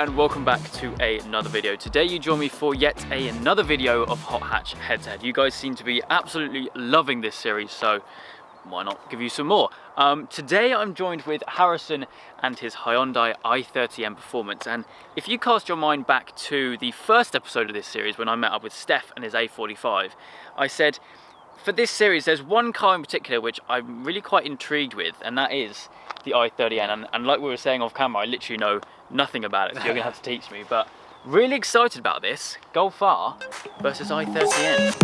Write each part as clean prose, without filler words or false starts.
and welcome back to another video. Today you join me for yet another video of Hot Hatch Head2Head. You guys seem to be absolutely loving this series, so why not give you some more? Today I'm joined with Harrison and his Hyundai i30N Performance, and if you cast your mind back to the first episode of this series when I met up with Steph and his A45, I said for this series there's one car in particular which I'm really quite intrigued with, and that is the i30N, and like we were saying off camera, I literally know nothing about it, so you're gonna have to teach me, but really excited about this. Golf R versus i30N.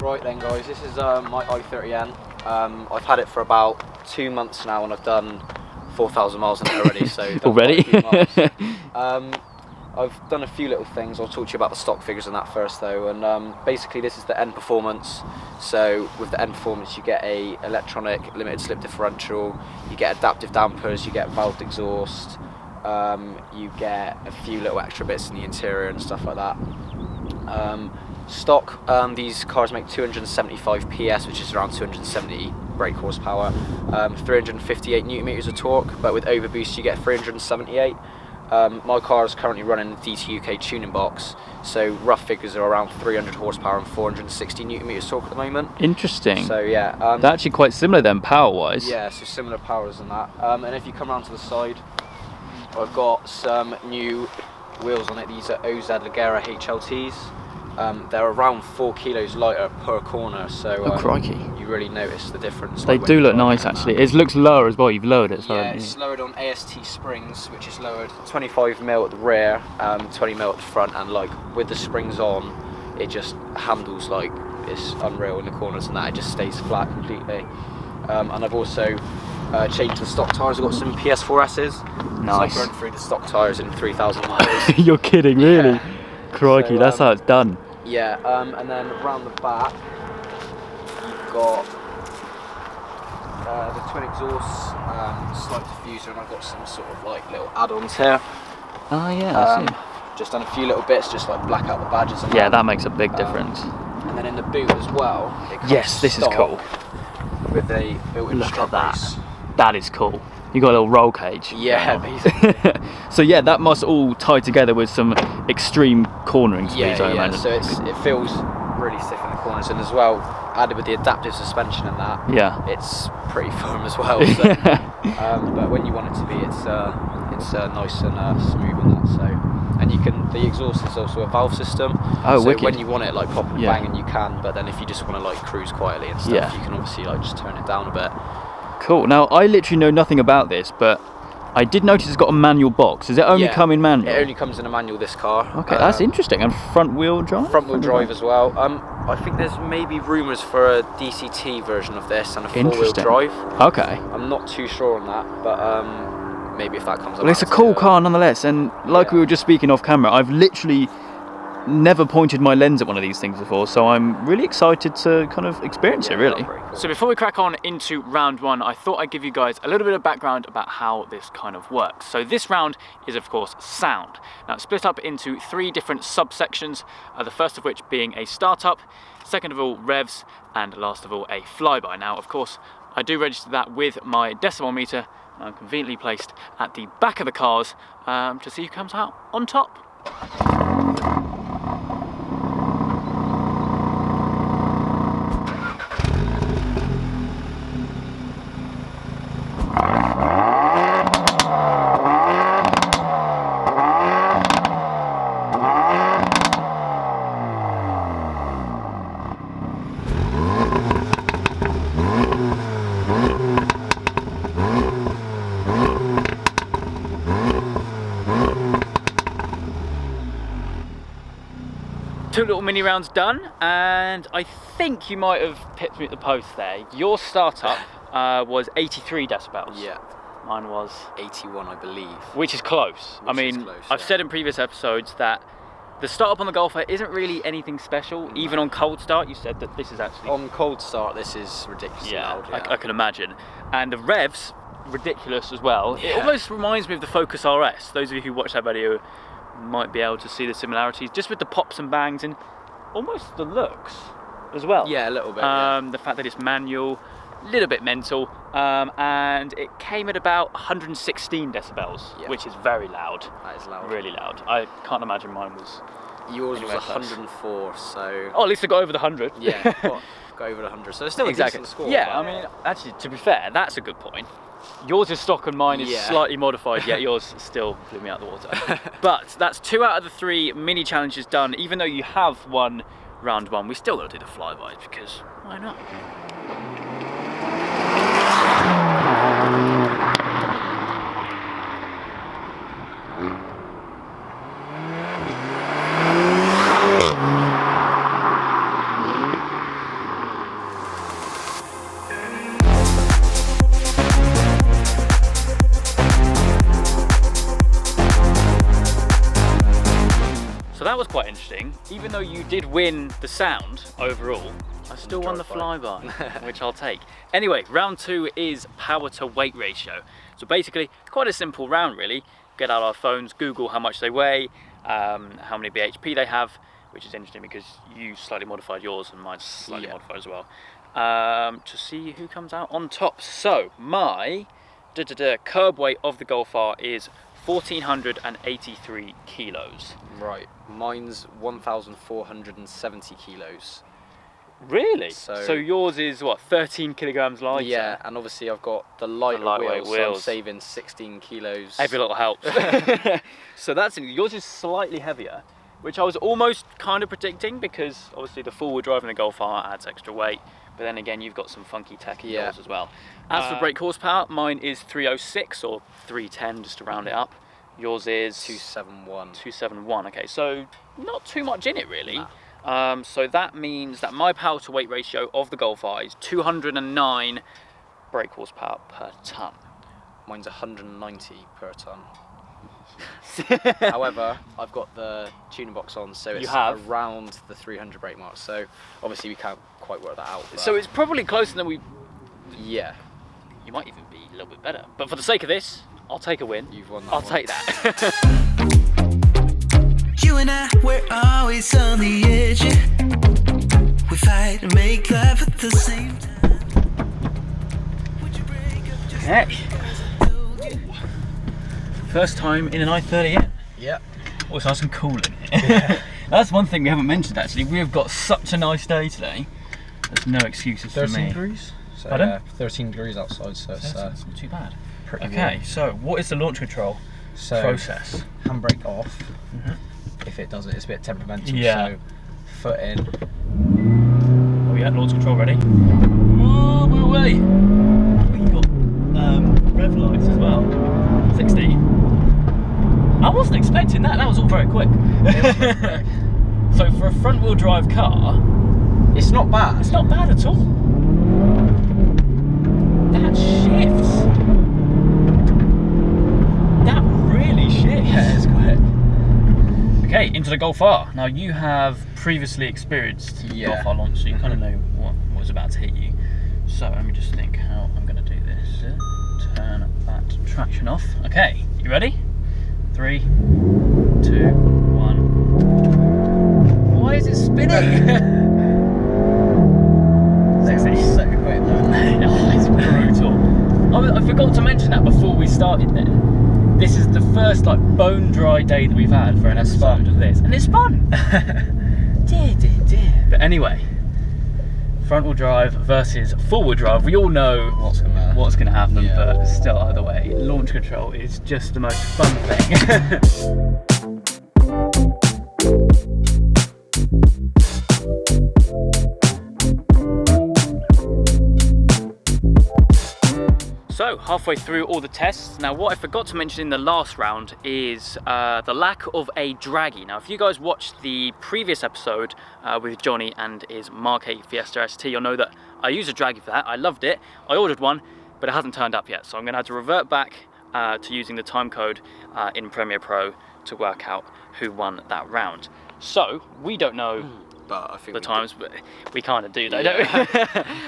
Right then guys, this is my i30N. I've had it for about 2 months now and I've done 4,000 miles on it already, so already? I've done a few little things. I'll talk to you about the stock figures on that first though, and basically this is the N Performance. So with the N Performance you get a electronic limited slip differential, you get adaptive dampers, you get valved exhaust, you get a few little extra bits in the interior and stuff like that. Stock, these cars make 275 PS, which is around 270 brake horsepower, 358 Newton meters of torque, but with overboost you get 378. My car is currently running the DT UK tuning box, so rough figures are around 300 horsepower and 460 Newton meters torque at the moment. Interesting. So yeah, they're actually quite similar then, power-wise. Yeah, so similar powers than that. And if you come around to the side, I've got some new wheels on it. These are OZ Ligera HLTs. They're around 4 kilos lighter per corner, so crikey, you really notice the difference. They do look nice actually. It looks lower as well. You've lowered it, so yeah, it's lowered on AST springs, which is lowered 25mm at the rear, 20mm at the front, and like with the springs on, it just handles like it's unreal in the corners and that. It just stays flat completely. And I've also changed the stock tyres. I've got some PS4Ss. Nice. So I burned through the stock tyres in 3,000 miles. You're kidding, really? Yeah. Crikey, So, that's how it's done. Yeah, and then around the back, you've got the twin exhausts, slight diffuser, and I've got some sort of like little add-ons here. Oh yeah, I see. Just done a few little bits, just like black out the badges. And Yeah, that makes a big difference. And then in the boot as well. It comes Yes, this is cool. With a built-in Look at strut that. brace. That is cool. You got a little roll cage. Yeah, basically. So yeah, that must all tie together with some extreme cornering speeds, I yeah. imagine. So it feels really stiff in the corners, and as well, added with the adaptive suspension and that, yeah, it's pretty firm as well. So, but when you want it to be, it's nice and smooth and that. So, and you can, the exhaust is also a valve system. Oh, so wicked. when you want it like pop and bang, and you can. But then if you just want to like cruise quietly and stuff, you can obviously like just turn it down a bit. Cool. Now I literally know nothing about this, but I did notice it's got a manual box. Does it only come in manual? It only comes in a manual, this car. Okay, that's interesting. And front wheel drive? Front wheel drive as well. I think there's maybe rumours for a DCT version of this and a 4-wheel drive. Okay. I'm not too sure on that, but maybe if that comes up. Well, it's a cool car nonetheless, and like we were just speaking off camera, I've literally never pointed my lens at one of these things before, so I'm really excited to kind of experience it, really. Cool. So before we crack on into round one, I thought I'd give you guys a little bit of background about how this kind of works. So this round is of course sound. Now it's split up into 3 different subsections, the first of which being a startup, second of all revs, and last of all a flyby. Now of course I do register that with my decimal meter, conveniently placed at the back of the cars to see who comes out on top. Two little mini rounds done, and I think you might have pipped me at the post there. Your startup was 83 decibels. Yeah. Mine was 81, I believe. Which is close. I've said in previous episodes that the startup on the Golfer isn't really anything special. No. Even on cold start, you said that this is actually... On cold start, this is ridiculously loud. Yeah. I can imagine. And the revs, ridiculous as well. Yeah. It almost reminds me of the Focus RS. Those of you who watched that video might be able to see the similarities, just with the pops and bangs and almost the looks. as well. Yeah, a little bit. The fact that it's manual, a little bit mental, and it came at about 116 decibels, which is very loud. That is loud. Really loud. I can't imagine mine was. Yours was 104, so. Oh, at least I got over the 100. Yeah, got over the 100, so it's still a decent score. Yeah, I mean, actually, to be fair, that's a good point. Yours is stock and mine is slightly modified, yet yours still blew me out the water. But that's 2 out of the 3 mini challenges done. Even though you have won round 1, we still got to do the flybys because why not? So that was quite interesting. Even though you did win the sound overall, I still won the flyby, which I'll take. Anyway, round 2 is power to weight ratio. So basically, quite a simple round really. Get out our phones, Google how much they weigh, how many bhp they have, which is interesting because you slightly modified yours and mine's slightly modified as well, to see who comes out on top. So my curb weight of the Golf R is 1,483 kilos. Right, mine's 1,470 kilos. Really? So yours is what, 13 kilograms lighter? Yeah, and obviously I've got the lightweight wheels, so I'm saving 16 kilos. Every little helps. So that's yours is slightly heavier, which I was almost kind of predicting because obviously the forward drive in the Golf R adds extra weight. But then again, you've got some funky tech in yours as well. As for brake horsepower, mine is 306 or 310, just to round it up. Yours is 271. 271. Okay, so not too much in it really. Nah. So that means that my power to weight ratio of the Golf R is 209 brake horsepower per ton. Mine's 190 per ton. However, I've got the tuning box on, so it's around the 300 brake mark. So obviously we can't quite work that out. So it's probably closer than we. Yeah. You might even be a little bit better. But for the sake of this, I'll take a win. You've won that. I'll take that. You and I, we're always on the edge. We fight and make love at the same time. Okay. First time in an i30N. Yeah. Oh, it's nice and cool in here. That's one thing we haven't mentioned actually. We have got such a nice day today. There's no excuses for me. 13 degrees? So, pardon? 13 degrees outside, so it's not too bad. Okay, warm. So what is the launch control process? Handbrake off. If it does it, it's a bit temperamental. Yeah. So foot in. Oh yeah, launch control ready. Whoa, whoa, wait. Oh, you got rev lights as well. 60. I wasn't expecting that. That was all very quick. So for a front wheel drive car, it's not bad. It's not bad at all. That shifts. That really shifts. Yeah, it's quick. Okay, into the Golf R. Now you have previously experienced Golf R launch, so you kind of know what was about to hit you. So let me just think how I'm going to do this. Turn that traction off. Okay, you ready? 3, 2, 1. Why is it spinning? So quick though. No, it's brutal. I forgot to mention that before we started then. This is the first like bone dry day that we've had for an episode of this, and it's fun. Dear. But anyway, front wheel drive versus forward drive. We all know what's going to happen, but still, either way, launch control is just the most fun thing. So, halfway through all the tests. Now, what I forgot to mention in the last round is the lack of a draggy. Now, if you guys watched the previous episode with Johnny and his Marque Fiesta ST, you'll know that I used a draggy for that. I loved it. I ordered one, but it hasn't turned up yet. So I'm going to have to revert back to using the time code in Premiere Pro to work out who won that round. So, we don't know but I think the times, but we kind of do though, don't we?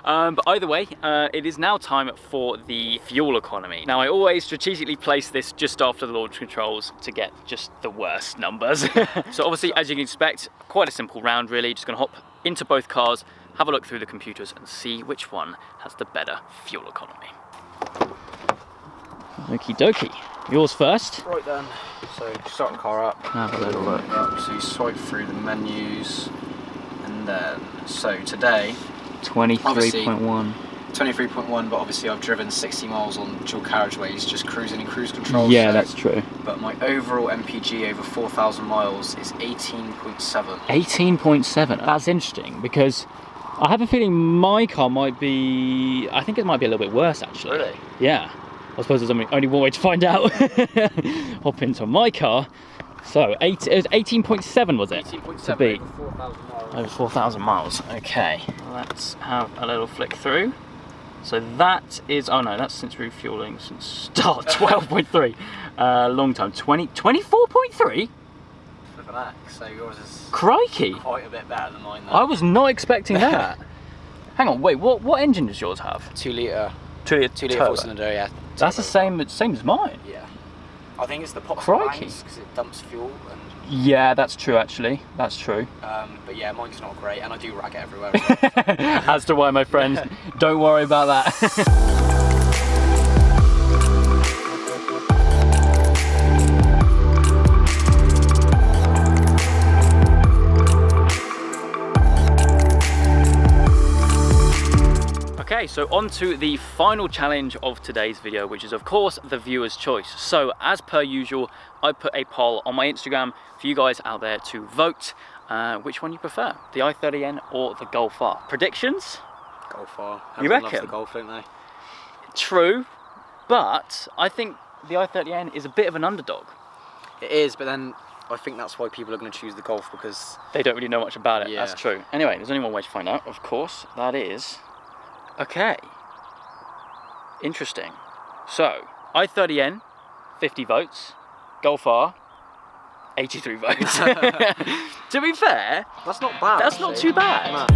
But either way, it is now time for the fuel economy. Now I always strategically place this just after the launch controls to get just the worst numbers. So obviously, as you can expect, quite a simple round really. Just gonna hop into both cars, have a look through the computers and see which one has the better fuel economy. Okie dokie. Yours first. Right then, so start the car up. Have a little look. So you swipe through the menus, and then, so today, 23.1. 23.1, but obviously I've driven 60 miles on dual carriageways, just cruising in cruise control. Yeah, so, that's true. But my overall MPG over 4,000 miles is 18.7. 18.7. That's interesting because I have a feeling my car might be, I think it might be a little bit worse actually. Really? Yeah. I suppose there's only one way to find out. Hop into my car. So, it was 18.7 was it? 18.7 to beat. over 4,000 miles. Over 4,000 miles. Okay. Let's have a little flick through. So that is, oh no, that's since refueling since start, 12.3. Long time, 24.3? Look at that, so yours is Crikey. quite a bit better than mine then. I was not expecting that. Hang on, wait, what engine does yours have? 2 litre. 2 litre 2 litre 4 cylinder, yeah. That's the same as mine. Yeah. I think it's the pots Crikey. because it dumps fuel. And, Yeah, that's true actually. That's true. but yeah, mine's not great, and I do rag it everywhere. As do I, my friend. Don't worry about that. Okay, so on to the final challenge of today's video, which is of course the viewer's choice. So as per usual, I put a poll on my Instagram for you guys out there to vote which one you prefer, the i30N or the Golf R. Predictions? Golf R. You Everyone reckon? loves the Golf, don't they? True, but I think the i30N is a bit of an underdog. It is, but then I think that's why people are going to choose the Golf, because They don't really know much about it, Yeah. that's true. Anyway, there's only one way to find out, of course, that is... Okay, interesting. So, i30N, 50 votes, Golf R, 83 votes. To be fair, that's not bad. that's not too bad. No.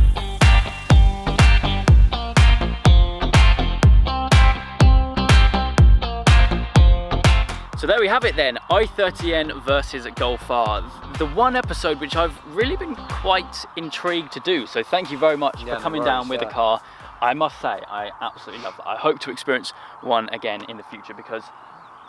So there we have it then, i30N versus Golf R. The one episode which I've really been quite intrigued to do, so thank you very much Yeah, for coming no down worries, with the car. I must say, I absolutely love that. I hope to experience one again in the future because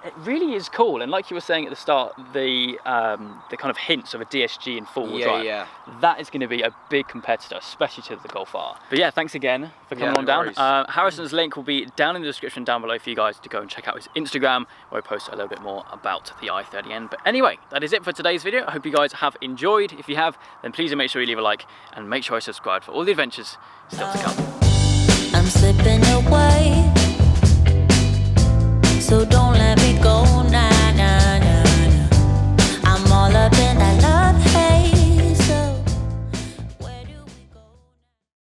it really is cool. And like you were saying at the start, the kind of hints of a DSG in four-wheel drive, Yeah. that is going to be a big competitor, especially to the Golf R. But yeah, thanks again for coming Yeah, on no down. worries. Harrison's link will be down in the description down below for you guys to go and check out his Instagram, where I post a little bit more about the i30N. But anyway, that is it for today's video. I hope you guys have enjoyed. If you have, then please do make sure you leave a like and make sure you subscribe for all the adventures still to come. I'm slipping away, so don't let me go.